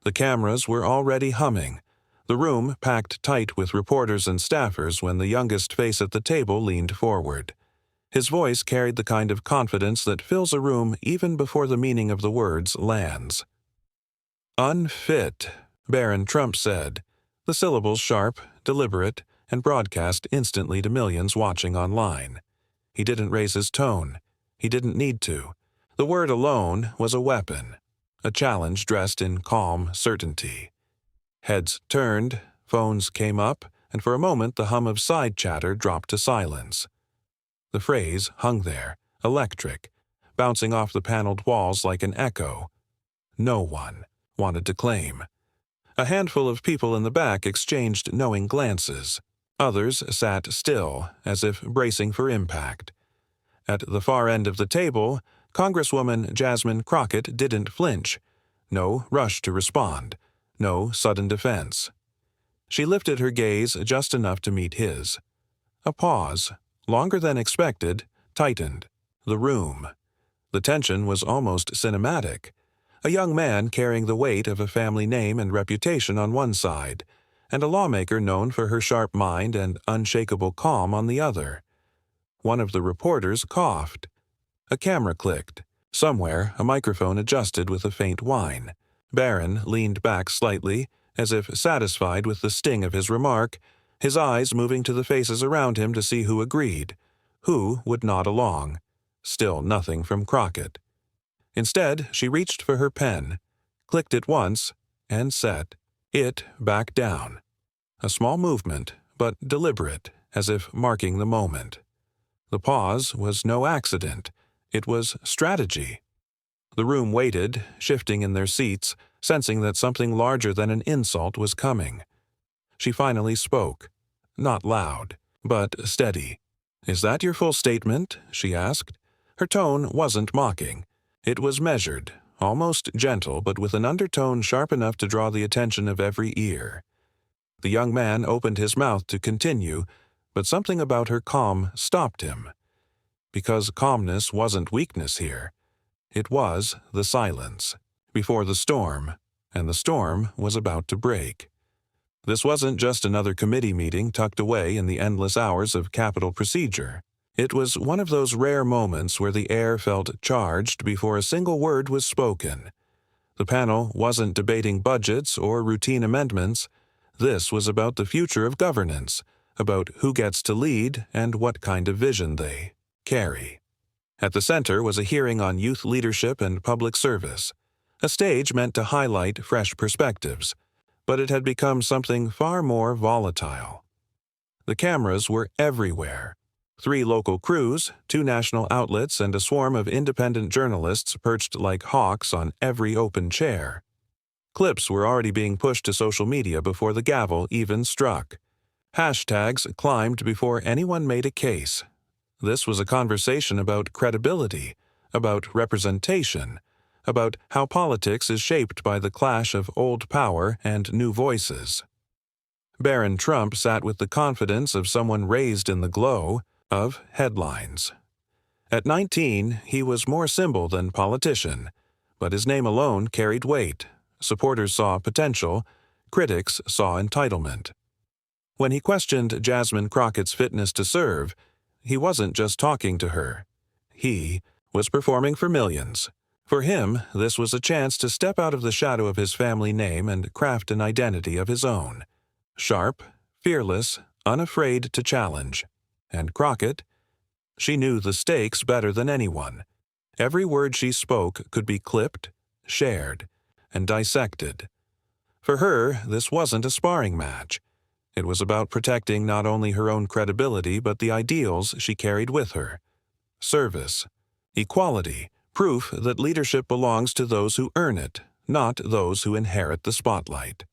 The cameras were already humming, the room packed tight with reporters and staffers when the youngest face at the table leaned forward. His voice carried the kind of confidence that fills a room even before the meaning of the words lands. "Unfit," Barron Trump said, the syllables sharp, deliberate, and broadcast instantly to millions watching online. He didn't raise his tone. He didn't need to. The word alone was a weapon, a challenge dressed in calm certainty. Heads turned, phones came up, and for a moment the hum of side chatter dropped to silence. The phrase hung there, electric, bouncing off the paneled walls like an echo. No one wanted to claim. A handful of people in the back exchanged knowing glances. Others sat still, as if bracing for impact. At the far end of the table, Congresswoman Jasmine Crockett didn't flinch. No rush to respond. No sudden defense. She lifted her gaze just enough to meet his. A pause, longer than expected, tightened. The room. The tension was almost cinematic. A young man carrying the weight of a family name and reputation on one side, and a lawmaker known for her sharp mind and unshakable calm on the other. One of the reporters coughed. A camera clicked. Somewhere, a microphone adjusted with a faint whine. Barron leaned back slightly, as if satisfied with the sting of his remark, his eyes moving to the faces around him to see who agreed, who would nod along. Still nothing from Crockett. Instead, she reached for her pen, clicked it once, and set it back down. A small movement, but deliberate, as if marking the moment. The pause was no accident. It was strategy. The room waited, shifting in their seats, sensing that something larger than an insult was coming. She finally spoke. Not loud, but steady. "Is that your full statement?" she asked. Her tone wasn't mocking. It was measured, almost gentle, but with an undertone sharp enough to draw the attention of every ear. The young man opened his mouth to continue, but something about her calm stopped him. Because calmness wasn't weakness here. It was the silence, before the storm, and the storm was about to break. This wasn't just another committee meeting tucked away in the endless hours of Capitol procedure. It was one of those rare moments where the air felt charged before a single word was spoken. The panel wasn't debating budgets or routine amendments. This was about the future of governance, about who gets to lead and what kind of vision they carry. At the center was a hearing on youth leadership and public service, a stage meant to highlight fresh perspectives, but it had become something far more volatile. The cameras were everywhere. 3 local crews, 2 national outlets, and a swarm of independent journalists perched like hawks on every open chair. Clips were already being pushed to social media before the gavel even struck. Hashtags climbed before anyone made a case. This was a conversation about credibility, about representation, about how politics is shaped by the clash of old power and new voices. Barron Trump sat with the confidence of someone raised in the glow of headlines. At 19, he was more symbol than politician, but his name alone carried weight. Supporters saw potential, critics saw entitlement. When he questioned Jasmine Crockett's fitness to serve, he wasn't just talking to her. He was performing for millions. For him, this was a chance to step out of the shadow of his family name and craft an identity of his own. Sharp, fearless, unafraid to challenge. And Crockett? She knew the stakes better than anyone. Every word she spoke could be clipped, shared, and dissected. For her, this wasn't a sparring match. It was about protecting not only her own credibility but the ideals she carried with her. Service, equality, proof that leadership belongs to those who earn it, not those who inherit the spotlight.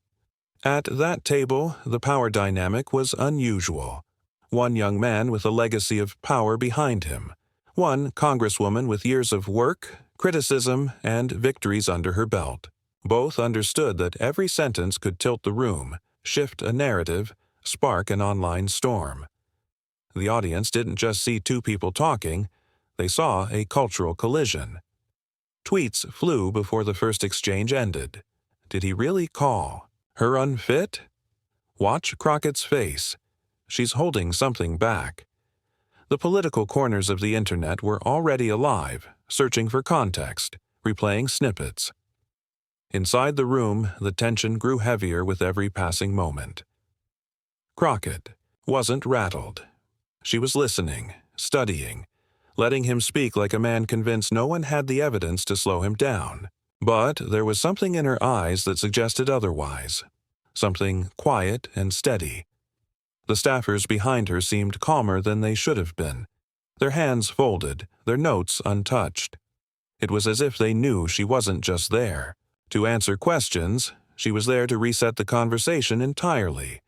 At that table, the power dynamic was unusual. One young man with a legacy of power behind him. One congresswoman with years of work, criticism, and victories under her belt. Both understood that every sentence could tilt the room, shift a narrative, spark an online storm. The audience didn't just see 2 people talking, they saw a cultural collision. Tweets flew before the first exchange ended. Did he really call? Her unfit? Watch Crockett's face. She's holding something back. The political corners of the internet were already alive, searching for context, replaying snippets. Inside the room, the tension grew heavier with every passing moment. Crockett wasn't rattled. She was listening, studying, letting him speak like a man convinced no one had the evidence to slow him down. But there was something in her eyes that suggested otherwise, something quiet and steady. The staffers behind her seemed calmer than they should have been, their hands folded, their notes untouched. It was as if they knew she wasn't just there to answer questions, she was there to reset the conversation entirely.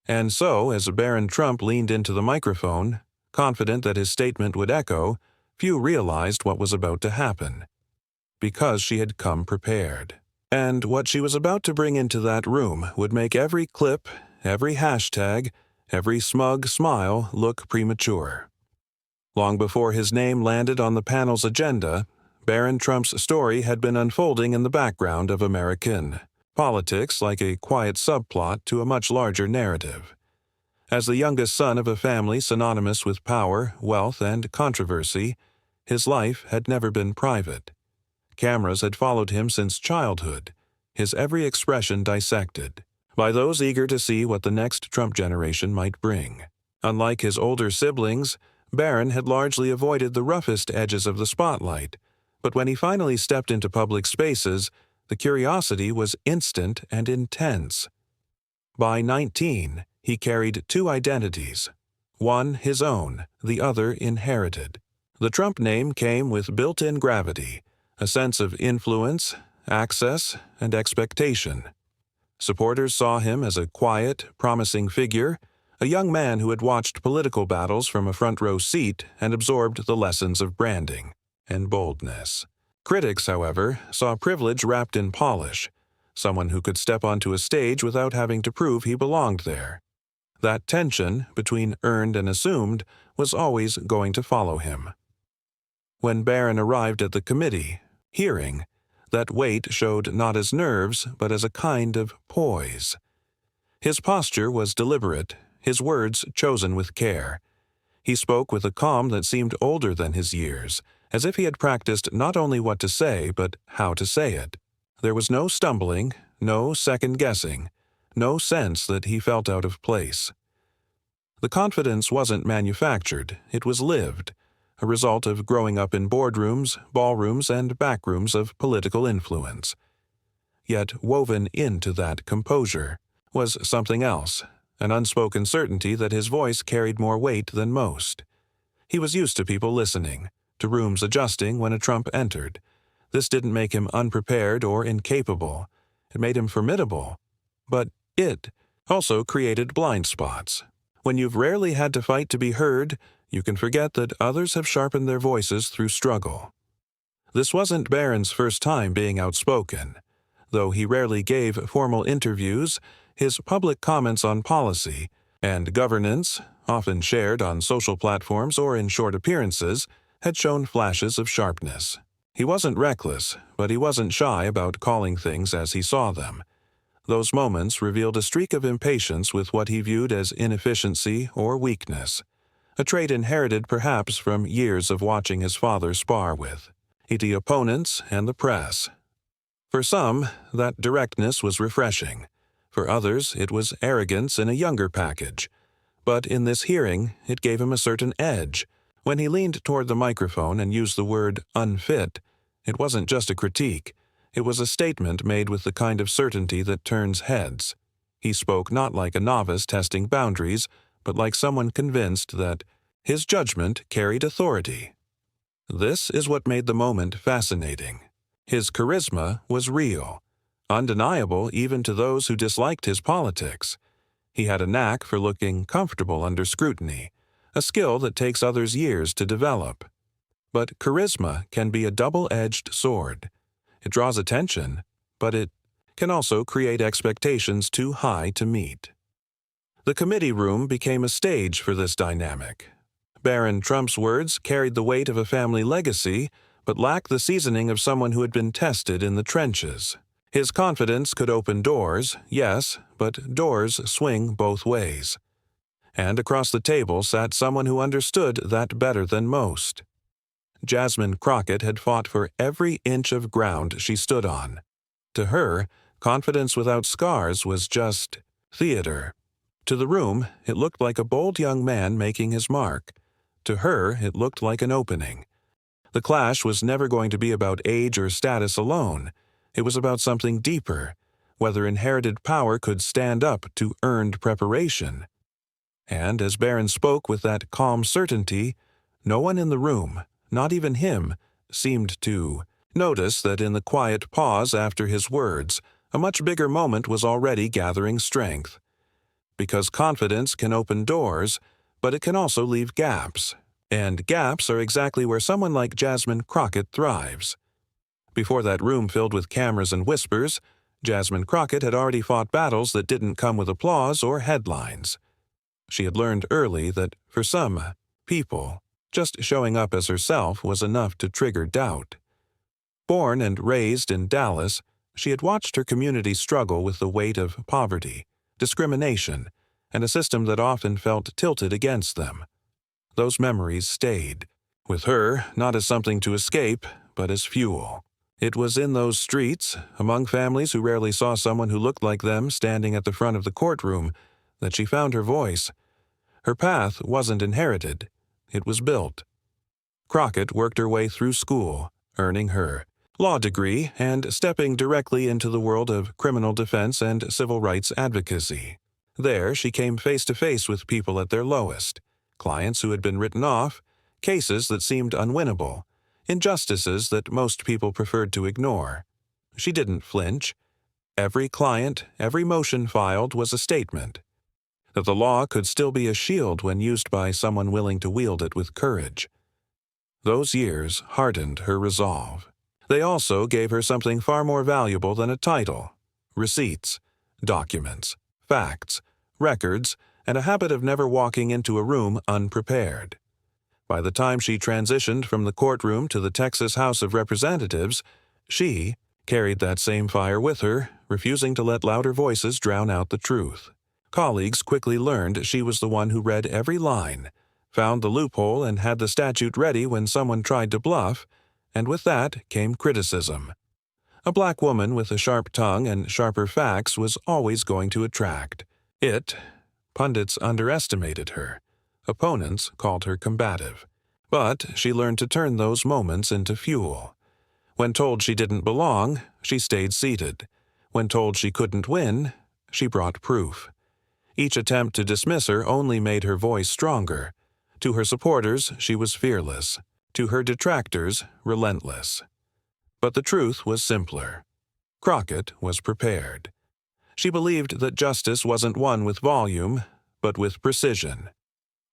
And so, as Barron Trump leaned into the microphone, confident that his statement would echo, few realized what was about to happen. Because she had come prepared. And what she was about to bring into that room would make every clip, every hashtag, every smug smile look premature. Long before his name landed on the panel's agenda, Barron Trump's story had been unfolding in the background of American politics like a quiet subplot to a much larger narrative. As the youngest son of a family synonymous with power, wealth, and controversy, his life had never been private. Cameras had followed him since childhood, his every expression dissected, by those eager to see what the next Trump generation might bring. Unlike his older siblings, Barron had largely avoided the roughest edges of the spotlight, but when he finally stepped into public spaces, the curiosity was instant and intense. By 19, he carried two identities, one his own, the other inherited. The Trump name came with built-in gravity, a sense of influence, access, and expectation. Supporters saw him as a quiet, promising figure, a young man who had watched political battles from a front-row seat and absorbed the lessons of branding and boldness. Critics, however, saw privilege wrapped in polish, someone who could step onto a stage without having to prove he belonged there. That tension between earned and assumed was always going to follow him. When Barron arrived at the committee hearing, that weight showed not as nerves but as a kind of poise. His posture was deliberate, his words chosen with care. He spoke with a calm that seemed older than his years, as if he had practiced not only what to say but how to say it. There was no stumbling, no second-guessing, no sense that he felt out of place. The confidence wasn't manufactured, it was lived, a result of growing up in boardrooms, ballrooms, and backrooms of political influence. Yet woven into that composure was something else, an unspoken certainty that his voice carried more weight than most. He was used to people listening, to rooms adjusting when a Trump entered. This didn't make him unprepared or incapable. It made him formidable. But it also created blind spots. When you've rarely had to fight to be heard, you can forget that others have sharpened their voices through struggle. This wasn't Barron's first time being outspoken. Though he rarely gave formal interviews, his public comments on policy and governance, often shared on social platforms or in short appearances, had shown flashes of sharpness. He wasn't reckless, but he wasn't shy about calling things as he saw them. Those moments revealed a streak of impatience with what he viewed as inefficiency or weakness, a trait inherited perhaps from years of watching his father spar with the opponents and the press. For some, that directness was refreshing. For others, it was arrogance in a younger package. But in this hearing, it gave him a certain edge. When he leaned toward the microphone and used the word unfit, it wasn't just a critique. It was a statement made with the kind of certainty that turns heads. He spoke not like a novice testing boundaries, but like someone convinced that his judgment carried authority. This is what made the moment fascinating. His charisma was real, undeniable even to those who disliked his politics. He had a knack for looking comfortable under scrutiny, a skill that takes others years to develop. But charisma can be a double-edged sword. It draws attention, but it can also create expectations too high to meet. The committee room became a stage for this dynamic. Barron Trump's words carried the weight of a family legacy, but lacked the seasoning of someone who had been tested in the trenches. His confidence could open doors, yes, but doors swing both ways. And across the table sat someone who understood that better than most. Jasmine Crockett had fought for every inch of ground she stood on. To her, confidence without scars was just theater. To the room, it looked like a bold young man making his mark. To her, it looked like an opening. The clash was never going to be about age or status alone. It was about something deeper, whether inherited power could stand up to earned preparation. And as Barron spoke with that calm certainty, no one in the room, not even him, seemed to notice that in the quiet pause after his words, a much bigger moment was already gathering strength. Because confidence can open doors, but it can also leave gaps. And gaps are exactly where someone like Jasmine Crockett thrives. Before that room filled with cameras and whispers, Jasmine Crockett had already fought battles that didn't come with applause or headlines. She had learned early that, for some people, just showing up as herself was enough to trigger doubt. Born and raised in Dallas, she had watched her community struggle with the weight of poverty, discrimination, and a system that often felt tilted against them. Those memories stayed, with her not as something to escape, but as fuel. It was in those streets, among families who rarely saw someone who looked like them standing at the front of the courtroom, that she found her voice. Her path wasn't inherited, it was built. Crockett worked her way through school, earning her law degree and stepping directly into the world of criminal defense and civil rights advocacy. There, she came face to face with people at their lowest, clients who had been written off, cases that seemed unwinnable, injustices that most people preferred to ignore. She didn't flinch. Every client, every motion filed was a statement that the law could still be a shield when used by someone willing to wield it with courage. Those years hardened her resolve. They also gave her something far more valuable than a title: receipts, documents, facts, records, and a habit of never walking into a room unprepared. By the time she transitioned from the courtroom to the Texas House of Representatives, she carried that same fire with her, refusing to let louder voices drown out the truth. Colleagues quickly learned she was the one who read every line, found the loophole, and had the statute ready when someone tried to bluff, and with that came criticism. A black woman with a sharp tongue and sharper facts was always going to attract. Pundits underestimated her. Opponents called her combative. But she learned to turn those moments into fuel. When told she didn't belong, she stayed seated. When told she couldn't win, she brought proof. Each attempt to dismiss her only made her voice stronger. To her supporters, she was fearless. To her detractors, relentless. But the truth was simpler. Crockett was prepared. She believed that justice wasn't won with volume, but with precision.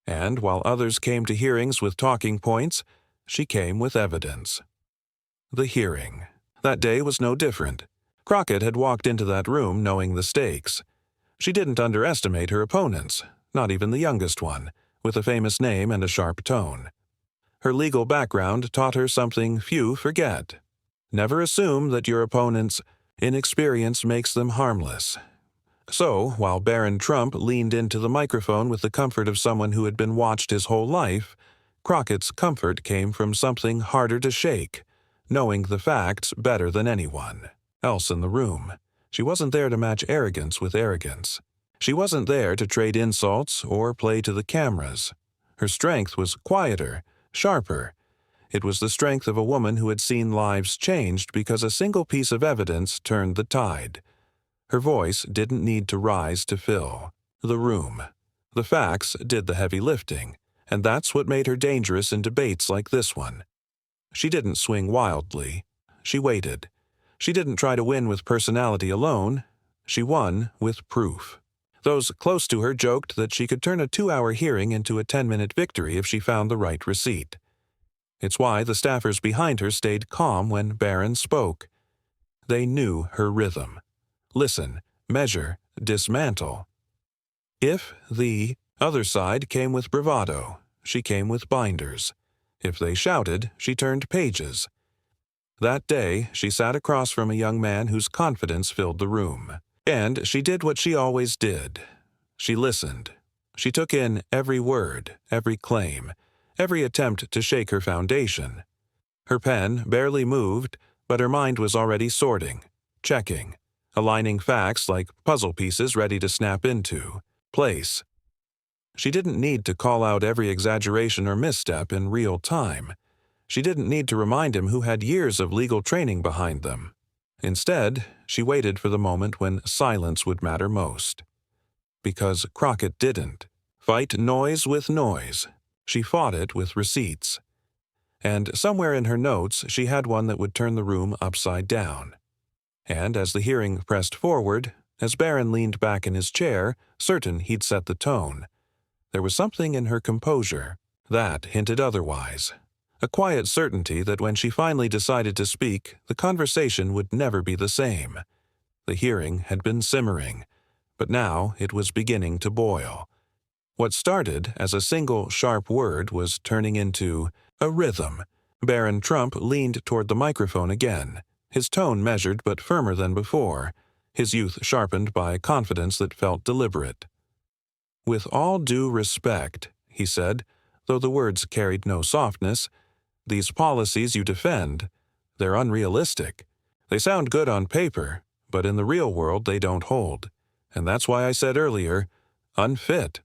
And while others came to hearings with talking points, she came with evidence. The hearing. That day was no different. Crockett had walked into that room knowing the stakes. She didn't underestimate her opponents, not even the youngest one, with a famous name and a sharp tone. Her legal background taught her something few forget. Never assume that your opponent's inexperience makes them harmless. So, while Barron Trump leaned into the microphone with the comfort of someone who had been watched his whole life, Crockett's comfort came from something harder to shake, knowing the facts better than anyone else in the room. She wasn't there to match arrogance with arrogance. She wasn't there to trade insults or play to the cameras. Her strength was quieter, sharper. It was the strength of a woman who had seen lives changed because a single piece of evidence turned the tide. Her voice didn't need to rise to fill the room. The facts did the heavy lifting, and that's what made her dangerous in debates like this one. She didn't swing wildly. She waited. She didn't try to win with personality alone. She won with proof. Those close to her joked that she could turn a 2-hour hearing into a 10-minute victory if she found the right receipt. It's why the staffers behind her stayed calm when Barron spoke. They knew her rhythm. Listen, measure, dismantle. If the other side came with bravado, she came with binders. If they shouted, she turned pages. That day, she sat across from a young man whose confidence filled the room. And she did what she always did. She listened. She took in every word, every claim, every attempt to shake her foundation. Her pen barely moved, but her mind was already sorting, checking, aligning facts like puzzle pieces ready to snap into place. She didn't need to call out every exaggeration or misstep in real time. She didn't need to remind him who had years of legal training behind them. Instead, she waited for the moment when silence would matter most. Because Crockett didn't fight noise with noise. She fought it with receipts. And somewhere in her notes, she had one that would turn the room upside down. And as the hearing pressed forward, as Barron leaned back in his chair, certain he'd set the tone, there was something in her composure that hinted otherwise. A quiet certainty that when she finally decided to speak, the conversation would never be the same. The hearing had been simmering, but now it was beginning to boil. What started as a single sharp word was turning into a rhythm. Barron Trump leaned toward the microphone again, his tone measured but firmer than before, his youth sharpened by confidence that felt deliberate. "With all due respect," he said, though the words carried no softness, "these policies you defend, they're unrealistic. They sound good on paper, but in the real world they don't hold. And that's why I said earlier, unfit."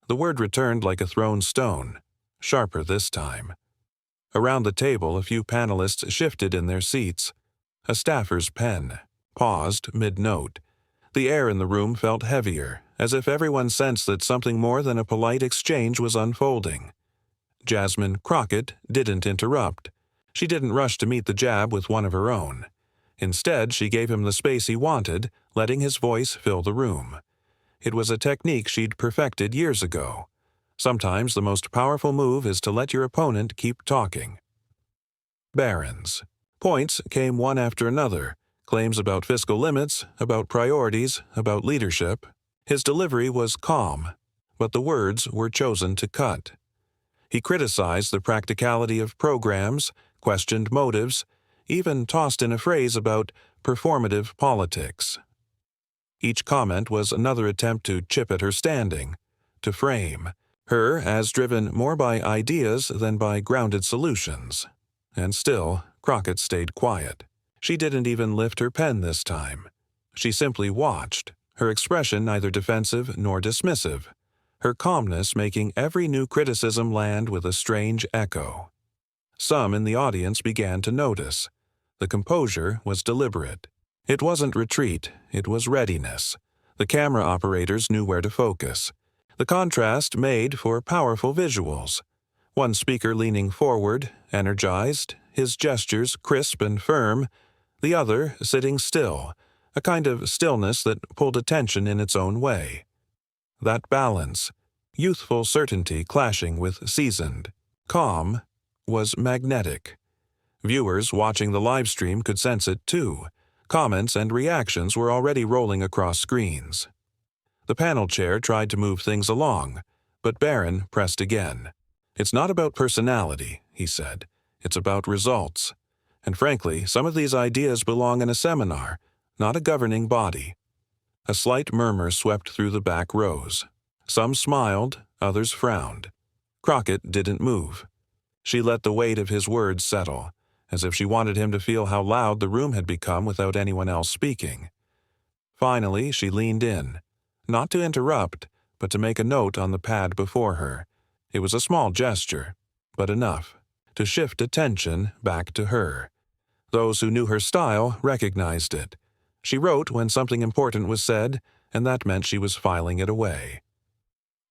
The word returned like a thrown stone, sharper this time. Around the table, a few panelists shifted in their seats. A staffer's pen paused mid-note. The air in the room felt heavier, as if everyone sensed that something more than a polite exchange was unfolding. Jasmine Crockett didn't interrupt. She didn't rush to meet the jab with one of her own. Instead, she gave him the space he wanted, letting his voice fill the room. It was a technique she'd perfected years ago. Sometimes the most powerful move is to let your opponent keep talking. Barron's points came one after another, claims about fiscal limits, about priorities, about leadership. His delivery was calm, but the words were chosen to cut. He criticized the practicality of programs, questioned motives, even tossed in a phrase about performative politics. Each comment was another attempt to chip at her standing, to frame her as driven more by ideas than by grounded solutions. And still, Crockett stayed quiet. She didn't even lift her pen this time. She simply watched, her expression neither defensive nor dismissive, her calmness making every new criticism land with a strange echo. Some in the audience began to notice. The composure was deliberate. It wasn't retreat, it was readiness. The camera operators knew where to focus. The contrast made for powerful visuals. One speaker leaning forward, energized, his gestures crisp and firm, the other sitting still, a kind of stillness that pulled attention in its own way. That balance, youthful certainty clashing with seasoned calm, was magnetic. Viewers watching the live stream could sense it too. Comments and reactions were already rolling across screens. The panel chair tried to move things along, but Barron pressed again. "It's not about personality," he said. "It's about results. And frankly, some of these ideas belong in a seminar, not a governing body." A slight murmur swept through the back rows. Some smiled, others frowned. Crockett didn't move. She let the weight of his words settle, as if she wanted him to feel how loud the room had become without anyone else speaking. Finally, she leaned in, not to interrupt, but to make a note on the pad before her. It was a small gesture, but enough to shift attention back to her. Those who knew her style recognized it. She wrote when something important was said, and that meant she was filing it away.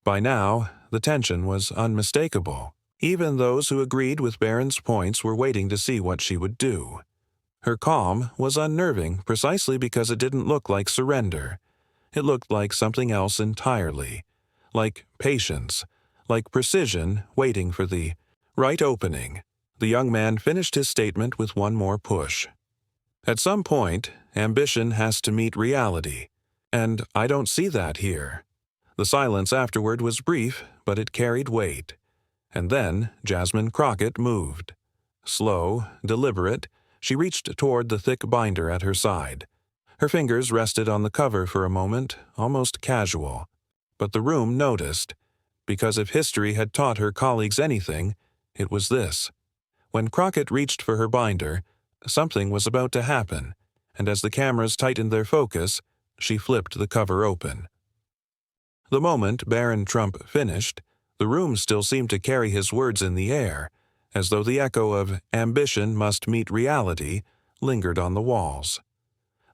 By now, the tension was unmistakable. Even those who agreed with Barron's points were waiting to see what she would do. Her calm was unnerving precisely because it didn't look like surrender. It looked like something else entirely, like patience, like precision waiting for the right opening. The young man finished his statement with one more push. "At some point, ambition has to meet reality, and I don't see that here." The silence afterward was brief, but it carried weight. And then Jasmine Crockett moved. Slow, deliberate, She reached toward the thick binder at her side. Her fingers rested on the cover for a moment, almost casual. But the room noticed, because if history had taught her colleagues anything, it was this. When Crockett reached for her binder, something was about to happen, and as the cameras tightened their focus, she flipped the cover open. The moment Barron Trump finished, the room still seemed to carry his words in the air, as though the echo of "ambition must meet reality" lingered on the walls.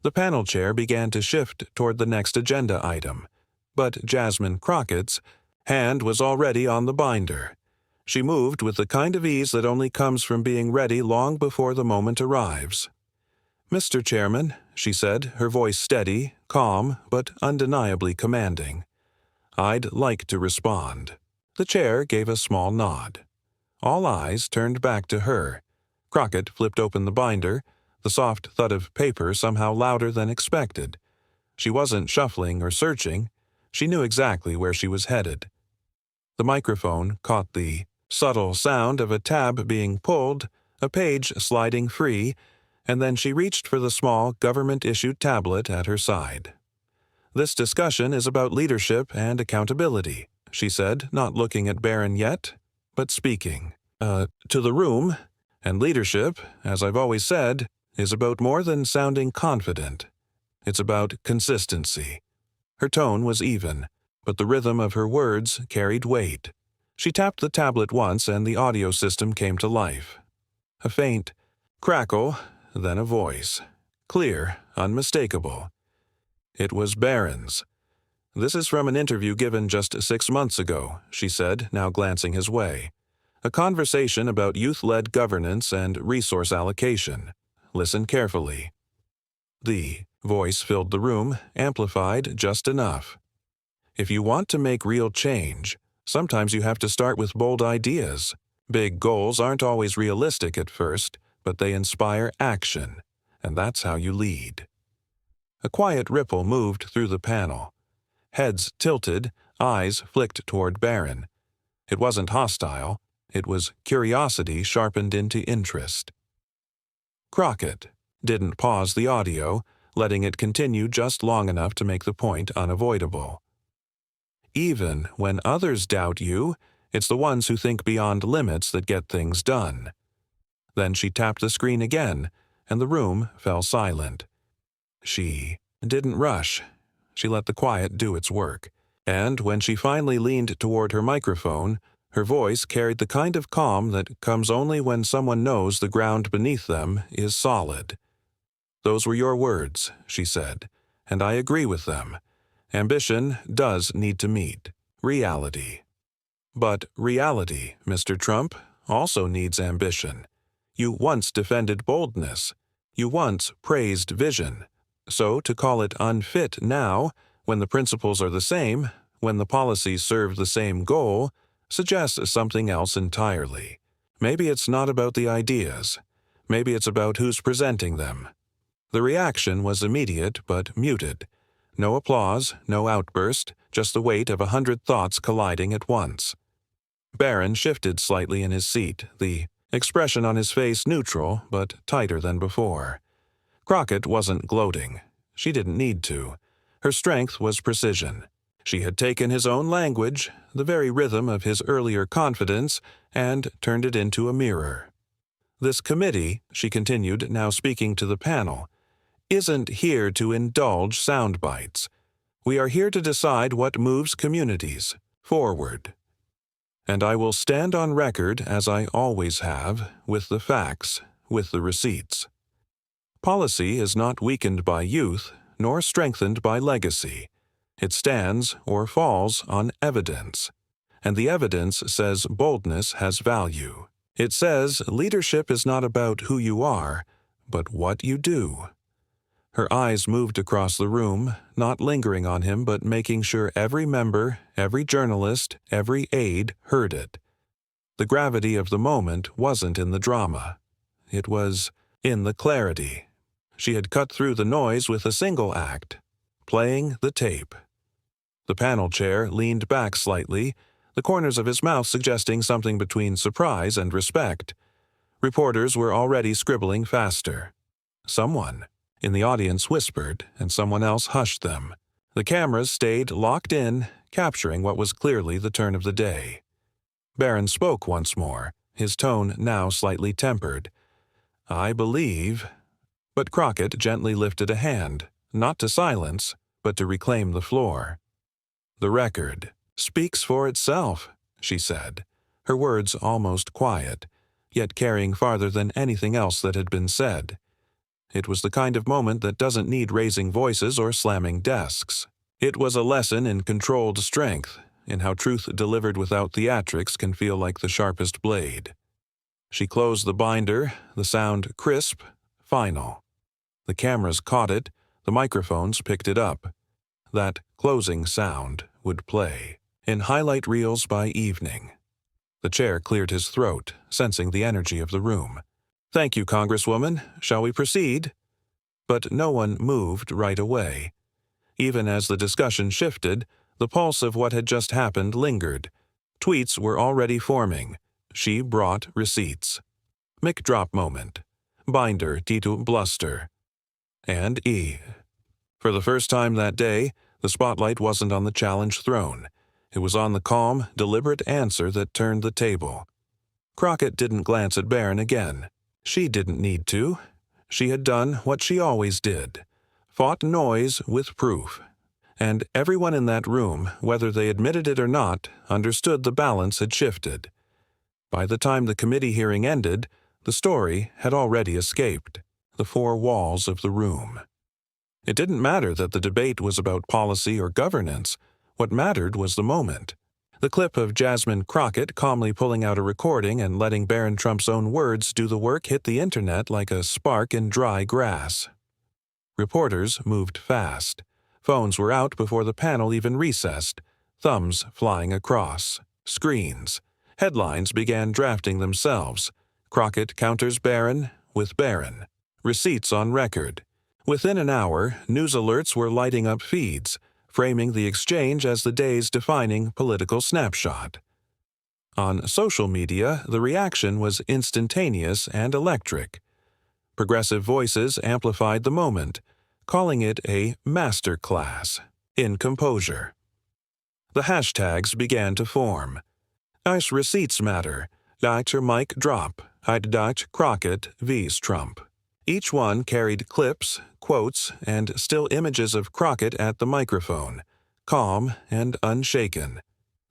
The panel chair began to shift toward the next agenda item, but Jasmine Crockett's hand was already on the binder. She moved with the kind of ease that only comes from being ready long before the moment arrives. "Mr. Chairman," she said, her voice steady, calm, but undeniably commanding. "I'd like to respond." The chair gave a small nod. All eyes turned back to her. Crockett flipped open the binder, the soft thud of paper somehow louder than expected. She wasn't shuffling or searching. She knew exactly where she was headed. The microphone caught the subtle sound of a tab being pulled, a page sliding free, and then she reached for the small government-issued tablet at her side. "This discussion is about leadership and accountability," she said, not looking at Barron yet, but speaking to the room, and leadership, as I've always said, is about more than sounding confident. It's about consistency. Her tone was even, but the rhythm of her words carried weight. She tapped the tablet once and the audio system came to life. A faint crackle, then a voice. Clear, unmistakable. It was Barron's. "This is from an interview given just 6 months ago," she said, now glancing his way. "A conversation about youth-led governance and resource allocation. Listen carefully." The voice filled the room, amplified just enough. "If you want to make real change, sometimes you have to start with bold ideas. Big goals aren't always realistic at first, but they inspire action, and that's how you lead." A quiet ripple moved through the panel. Heads tilted, eyes flicked toward Barron. It wasn't hostile. It was curiosity sharpened into interest. Crockett didn't pause the audio, letting it continue just long enough to make the point unavoidable. "Even when others doubt you, it's the ones who think beyond limits that get things done." Then she tapped the screen again, and the room fell silent. She didn't rush. She let the quiet do its work. And when she finally leaned toward her microphone, her voice carried the kind of calm that comes only when someone knows the ground beneath them is solid. "Those were your words," she said, "and I agree with them. Ambition does need to meet reality. But reality, Mr. Trump, also needs ambition. You once defended boldness. You once praised vision. So to call it unfit now, when the principles are the same, when the policies serve the same goal, suggests something else entirely. Maybe it's not about the ideas. Maybe it's about who's presenting them." The reaction was immediate but muted. No applause, no outburst, just the weight of 100 thoughts colliding at once. Barron shifted slightly in his seat, the expression on his face neutral but tighter than before. Crockett wasn't gloating. She didn't need to. Her strength was precision. She had taken his own language, the very rhythm of his earlier confidence, and turned it into a mirror. "This committee," she continued, now speaking to the panel, "isn't here to indulge sound bites. We are here to decide what moves communities forward. And I will stand on record, as I always have, with the facts, with the receipts. Policy is not weakened by youth, nor strengthened by legacy. It stands or falls on evidence. And the evidence says boldness has value. It says leadership is not about who you are, but what you do." Her eyes moved across the room, not lingering on him but making sure every member, every journalist, every aide heard it. The gravity of the moment wasn't in the drama. It was in the clarity. She had cut through the noise with a single act, playing the tape. The panel chair leaned back slightly, the corners of his mouth suggesting something between surprise and respect. Reporters were already scribbling faster. Someone in the audience whispered, and someone else hushed them. The cameras stayed locked in, capturing what was clearly the turn of the day. Barron spoke once more, his tone now slightly tempered. "I believe—" But Crockett gently lifted a hand, not to silence, but to reclaim the floor. "The record speaks for itself," she said, her words almost quiet, yet carrying farther than anything else that had been said. It was the kind of moment that doesn't need raising voices or slamming desks. It was a lesson in controlled strength, in how truth delivered without theatrics can feel like the sharpest blade. She closed the binder, the sound crisp, final. The cameras caught it, the microphones picked it up. That closing sound would play in highlight reels by evening. The chair cleared his throat, sensing the energy of the room. "Thank you, Congresswoman. Shall we proceed?" But no one moved right away. Even as the discussion shifted, the pulse of what had just happened lingered. Tweets were already forming. She brought receipts. Mic drop moment. Binder Titu bluster. And For the first time that day, the spotlight wasn't on the challenge thrown. It was on the calm, deliberate answer that turned the table. Crockett didn't glance at Barron again. She didn't need to. She had done what she always did. Fought noise with proof. And everyone in that room, whether they admitted it or not, understood the balance had shifted. By the time the committee hearing ended, the story had already escaped the four walls of the room. It didn't matter that the debate was about policy or governance. What mattered was the moment. The clip of Jasmine Crockett calmly pulling out a recording and letting Barron Trump's own words do the work hit the internet like a spark in dry grass. Reporters moved fast. Phones were out before the panel even recessed, thumbs flying across. Screens. Headlines began drafting themselves. Crockett counters Barron with Barron. Receipts on record. Within an hour, news alerts were lighting up feeds, framing the exchange as the day's defining political snapshot. On social media, the reaction was instantaneous and electric. Progressive voices amplified the moment, calling it a master class in composure. The hashtags began to form. Ice receipts matter. Dr. Mike Drop. Dr. Crockett vs. Trump. Each one carried clips, quotes, and still images of Crockett at the microphone, calm and unshaken.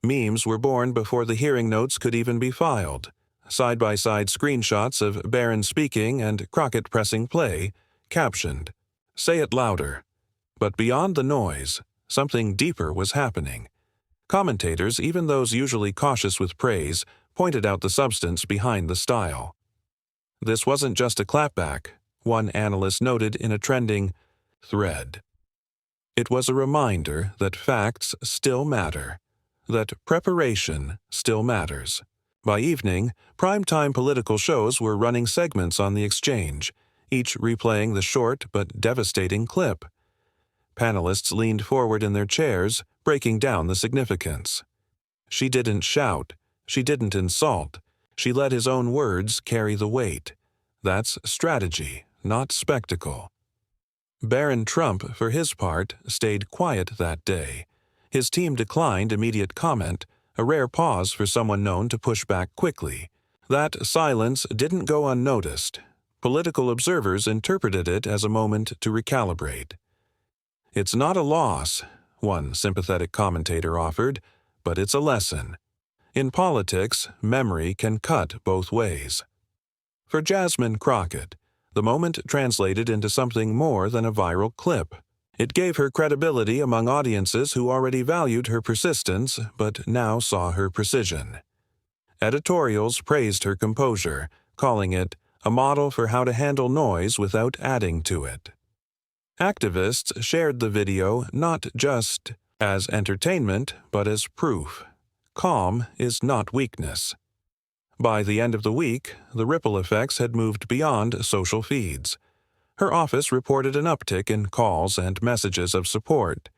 Memes were born before the hearing notes could even be filed. Side-by-side screenshots of Barron speaking and Crockett pressing play, captioned, "Say it louder." But beyond the noise, something deeper was happening. Commentators, even those usually cautious with praise, pointed out the substance behind the style. This wasn't just a clapback, one analyst noted in a trending thread. It was a reminder that facts still matter, that preparation still matters. By evening, primetime political shows were running segments on the exchange, each replaying the short but devastating clip. Panelists leaned forward in their chairs, breaking down the significance. She didn't shout, she didn't insult, she let his own words carry the weight. That's strategy, not spectacle. Barron Trump, for his part, stayed quiet that day. His team declined immediate comment, a rare pause for someone known to push back quickly. That silence didn't go unnoticed. Political observers interpreted it as a moment to recalibrate. "It's not a loss," one sympathetic commentator offered, "but it's a lesson. In politics, memory can cut both ways." For Jasmine Crockett, the moment translated into something more than a viral clip. It gave her credibility among audiences who already valued her persistence but now saw her precision. Editorials praised her composure, calling it a model for how to handle noise without adding to it. Activists shared the video not just as entertainment but as proof. Calm is not weakness. By the end of the week, the ripple effects had moved beyond social feeds. Her office reported an uptick in calls and messages of support.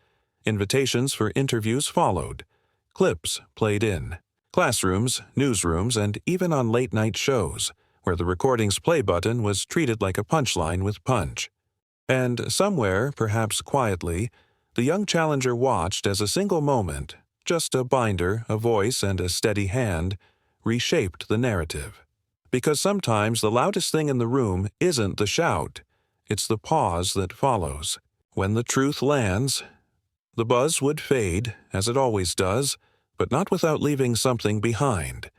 Invitations for interviews followed. Clips played in. Classrooms, newsrooms, and even on late-night shows, where the recording's play button was treated like a punchline with punch. And somewhere, perhaps quietly, the young challenger watched as a single moment, just a binder, a voice, and a steady hand, reshaped the narrative. Because sometimes the loudest thing in the room isn't the shout, it's the pause that follows. When the truth lands, the buzz would fade, as it always does, but not without leaving something behind,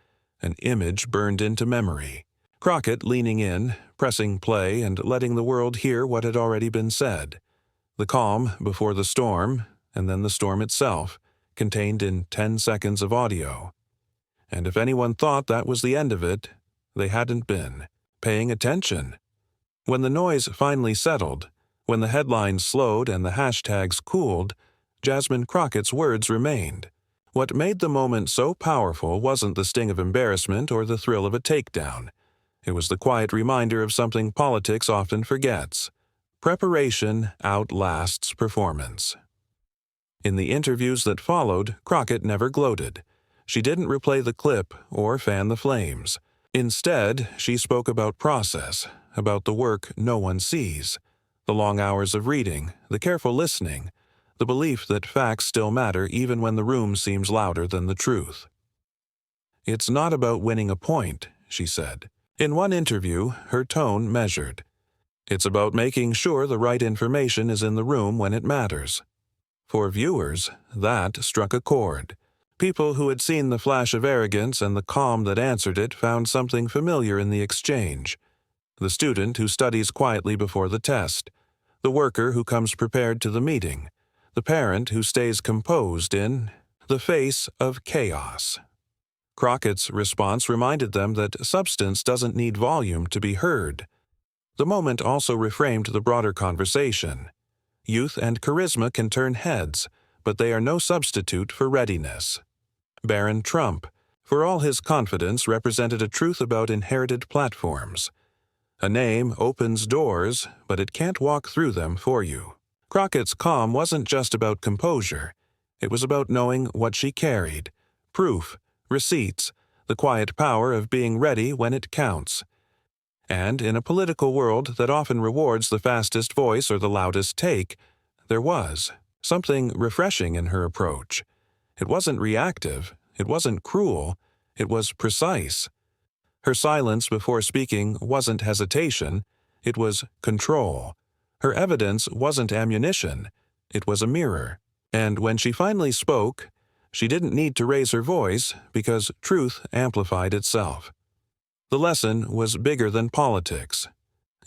an image burned into memory. Crockett leaning in, pressing play, and letting the world hear what had already been said. The calm before the storm, and then the storm itself, contained in 10 seconds of audio. And if anyone thought that was the end of it, they hadn't been paying attention. When the noise finally settled, when the headlines slowed and the hashtags cooled, Jasmine Crockett's words remained. What made the moment so powerful wasn't the sting of embarrassment or the thrill of a takedown. It was the quiet reminder of something politics often forgets. Preparation outlasts performance. In the interviews that followed, Crockett never gloated. She didn't replay the clip or fan the flames. Instead, she spoke about process, about the work no one sees, the long hours of reading, the careful listening, the belief that facts still matter even when the room seems louder than the truth. "It's not about winning a point," she said. In one interview, her tone measured. "It's about making sure the right information is in the room when it matters." For viewers, that struck a chord. People who had seen the flash of arrogance and the calm that answered it found something familiar in the exchange. The student who studies quietly before the test, the worker who comes prepared to the meeting, the parent who stays composed in the face of chaos. Crockett's response reminded them that substance doesn't need volume to be heard. The moment also reframed the broader conversation. Youth and charisma can turn heads, but they are no substitute for readiness. Barron Trump, for all his confidence, represented a truth about inherited platforms. A name opens doors, but it can't walk through them for you. Crockett's calm wasn't just about composure. It was about knowing what she carried: proof, receipts, the quiet power of being ready when it counts. And in a political world that often rewards the fastest voice or the loudest take, there was something refreshing in her approach. It wasn't reactive, it wasn't cruel, it was precise. Her silence before speaking wasn't hesitation, it was control. Her evidence wasn't ammunition, it was a mirror. And when she finally spoke, she didn't need to raise her voice because truth amplified itself. The lesson was bigger than politics.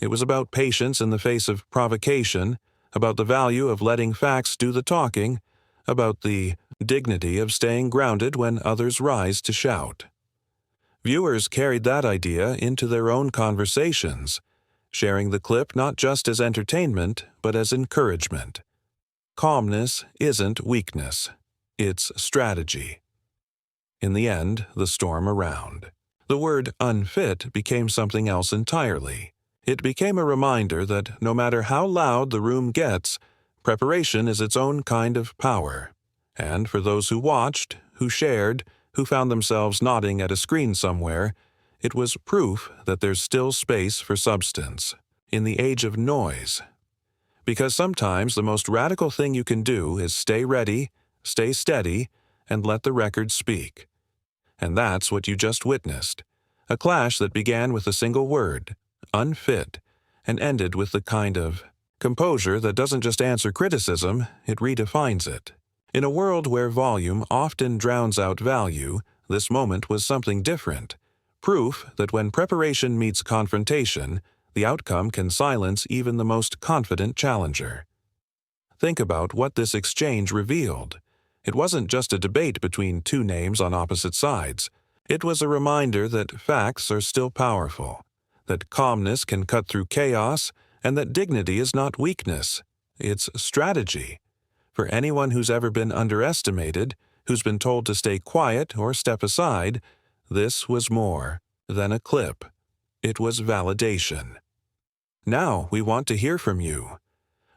It was about patience in the face of provocation, about the value of letting facts do the talking, about the dignity of staying grounded when others rise to shout. Viewers carried that idea into their own conversations, sharing the clip not just as entertainment, but as encouragement. Calmness isn't weakness. It's strategy. In the end, the storm around. The word unfit became something else entirely. It became a reminder that no matter how loud the room gets, preparation is its own kind of power. And for those who watched, who shared, who found themselves nodding at a screen somewhere, it was proof that there's still space for substance in the age of noise. Because sometimes the most radical thing you can do is stay ready, stay steady, and let the record speak. And that's what you just witnessed. A clash that began with a single word, unfit, and ended with the kind of composure that doesn't just answer criticism, it redefines it. In a world where volume often drowns out value, this moment was something different. Proof that when preparation meets confrontation, the outcome can silence even the most confident challenger. Think about what this exchange revealed. It wasn't just a debate between two names on opposite sides. It was a reminder that facts are still powerful, that calmness can cut through chaos, and that dignity is not weakness. It's strategy. For anyone who's ever been underestimated, who's been told to stay quiet or step aside, this was more than a clip. It was validation. Now we want to hear from you.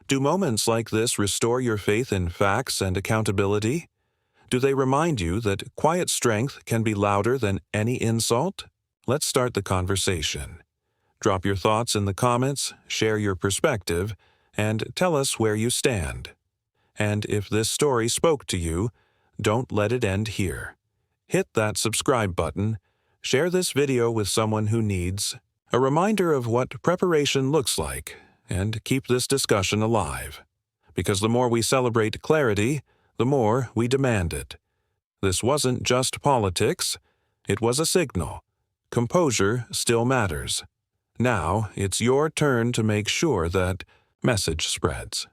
Do moments like this restore your faith in facts and accountability? Do they remind you that quiet strength can be louder than any insult? Let's start the conversation. Drop your thoughts in the comments, share your perspective, and tell us where you stand. And if this story spoke to you, don't let it end here. Hit that subscribe button, share this video with someone who needs a reminder of what preparation looks like, and keep this discussion alive. Because the more we celebrate clarity, the more we demand it. This wasn't just politics, it was a signal. Composure still matters. Now it's your turn to make sure that message spreads.